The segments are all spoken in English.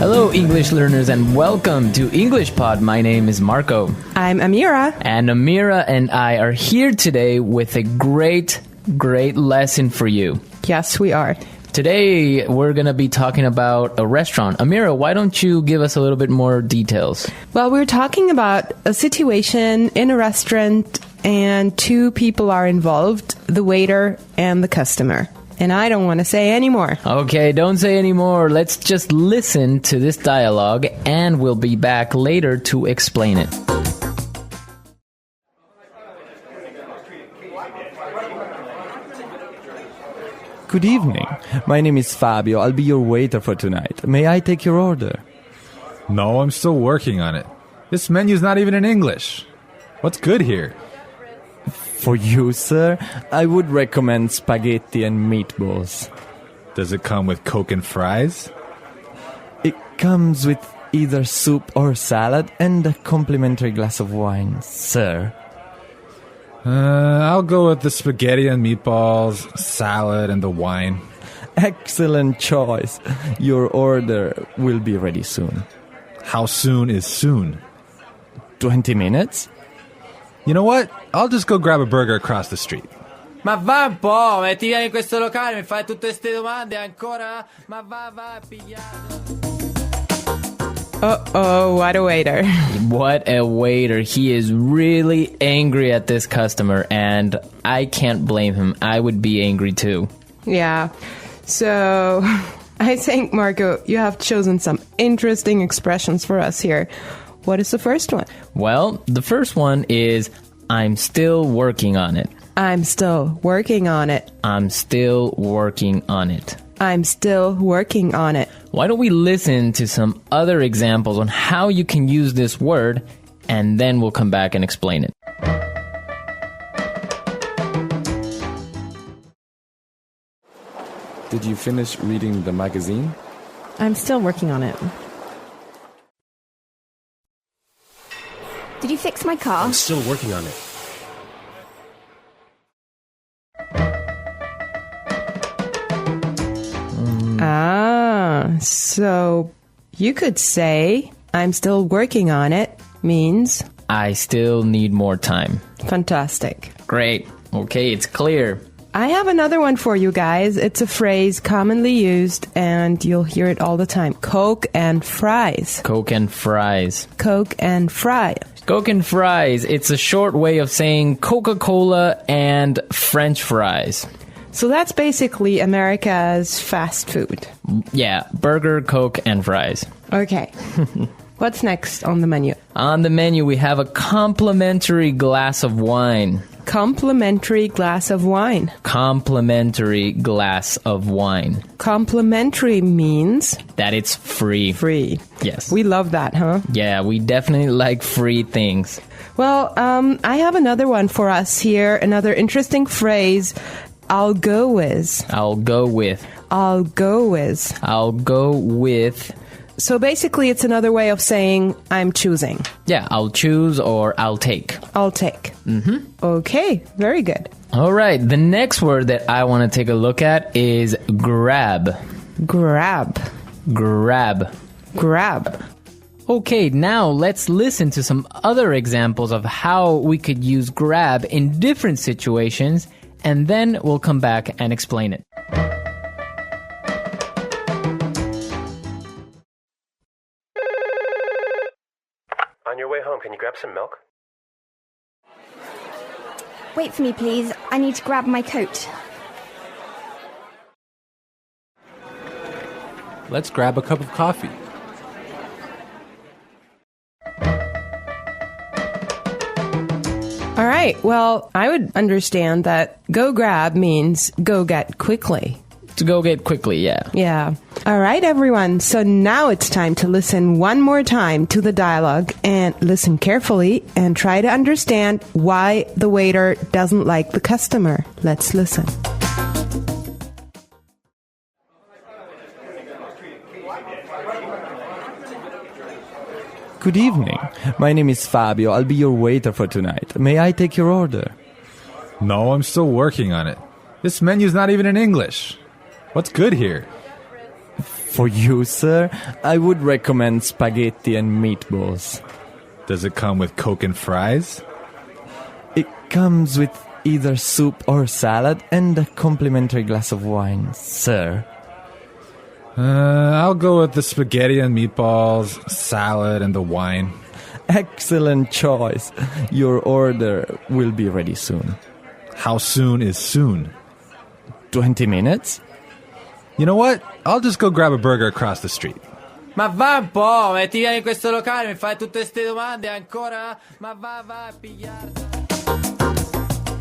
Hello, English learners, and welcome to English Pod. My name is Marco. I'm Amira. And Amira and I are here today with a great lesson for you. Yes, we are. Today, we're going to be talking about a restaurant. Amira, why don't you give us a little bit more details? Well, we're talking about a situation in a restaurant and two people are involved, the waiter and the customer. And I don't want to say any more. Okay, don't say any more. Let's just listen to this dialogue and we'll be back later to explain it. Good evening. My name is Fabio. I'll be your waiter for tonight. May I take your order? No, I'm still working on it. This menu's not even in English. What's good here? For you, sir, I would recommend spaghetti and meatballs. Does it come with Coke and fries? It comes with either soup or salad and a complimentary glass of wine, sir. I'll go with the spaghetti and meatballs, salad, and the wine. Excellent choice. Your order will be ready soon. How soon is soon? 20 minutes? You know what? I'll just go grab a burger across the street. Ma va un po', ti vieni in questo locale, mi fai tutte queste domande ancora? Ma va, pigliato. Uh-oh, what a waiter. What a waiter. He is really angry at this customer, and I can't blame him. I would be angry too. Yeah. So, I think, Marco, you have chosen some interesting expressions for us here. What is the first one? Well, the first one is, I'm still working on it. I'm still working on it. I'm still working on it. I'm still working on it. Why don't we listen to some other examples on how you can use this word, and then we'll come back and explain it. Did you finish reading the magazine? I'm still working on it. Did you fix my car? I'm still working on it. So you could say, I'm still working on it, means... I still need more time. Fantastic. Great. Okay, it's clear. I have another one for you guys. It's a phrase commonly used, and you'll hear it all the time. Coke and fries. Coke and fries. Coke and fries. Coke and fries. It's a short way of saying Coca-Cola and French fries. So that's basically America's fast food. Yeah, burger, Coke, and fries. Okay. What's next on the menu? On the menu, we have a complimentary glass of wine. Complimentary glass of wine. Complimentary glass of wine. Complimentary means... that it's free. Free. Yes. We love that, huh? Yeah, we definitely like free things. Well, I have another one for us here. Another interesting phrase. I'll go with. I'll go with. I'll go with. I'll go with. So basically, it's another way of saying I'm choosing. Yeah, I'll choose or I'll take. I'll take. Mm-hmm. Okay, very good. All right, the next word that I want to take a look at is grab. Grab. Grab. Grab. Okay, now let's listen to some other examples of how we could use grab in different situations, and then we'll come back and explain it. On your way home, can you grab some milk? Wait for me, please. I need to grab my coat. Let's grab a cup of coffee. All right, well, I would understand that go grab means go get quickly. To go get quickly, yeah. Yeah. All right, everyone. So now it's time to listen one more time to the dialogue and listen carefully and try to understand why the waiter doesn't like the customer. Let's listen. Good evening. My name is Fabio. I'll be your waiter for tonight. May I take your order? No, I'm still working on it. This menu's not even in English. What's good here? For you, sir, I would recommend spaghetti and meatballs. Does it come with Coke and fries? It comes with either soup or salad and a complimentary glass of wine, sir. I'll go with the spaghetti and meatballs, salad, and the wine. Excellent choice. Your order will be ready soon. How soon is soon? 20 minutes? You know what? I'll just go grab a burger across the street. Ma va un po', ti vieni in questo locale, mi fai tutte ste domande ancora? Ma va a pigliarti.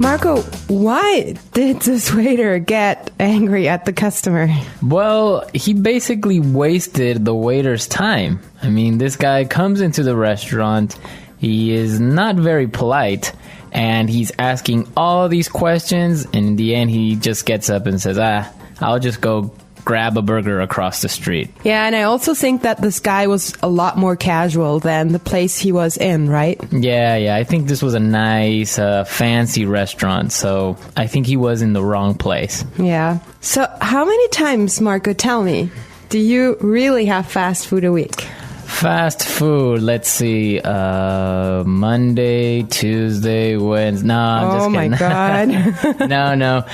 Marco, why did this waiter get angry at the customer? Well, he basically wasted the waiter's time. I mean, this guy comes into the restaurant, he is not very polite, and he's asking all these questions, and in the end he just gets up and says, I'll just go grab a burger across the street. Yeah, and I also think that this guy was a lot more casual than the place he was in, right? Yeah, I think this was a nice, fancy restaurant, so I think he was in the wrong place. Yeah. So how many times, Marco, tell me, do you really have fast food a week? Fast food, let's see, Monday, Tuesday, Wednesday. No, I'm just kidding. Oh my God. No.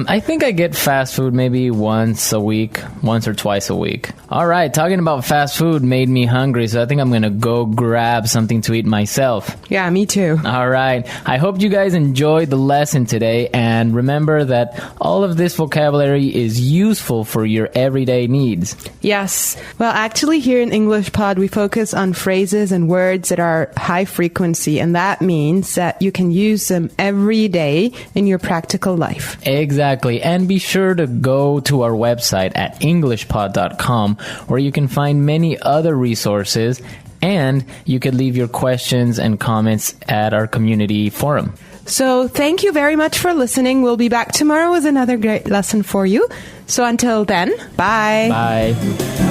I think I get fast food maybe once or twice a week. All right, talking about fast food made me hungry, so I think I'm going to go grab something to eat myself. Yeah, me too. All right. I hope you guys enjoyed the lesson today, and remember that all of this vocabulary is useful for your everyday needs. Yes. Well, actually, here in English Pod, we focus on phrases and words that are high frequency, and that means that you can use them every day in your practical life. Exactly. And be sure to go to our website at englishpod.com, where you can find many other resources, and you can leave your questions and comments at our community forum. So thank you very much for listening. We'll be back tomorrow with another great lesson for you. So until then, bye. Bye.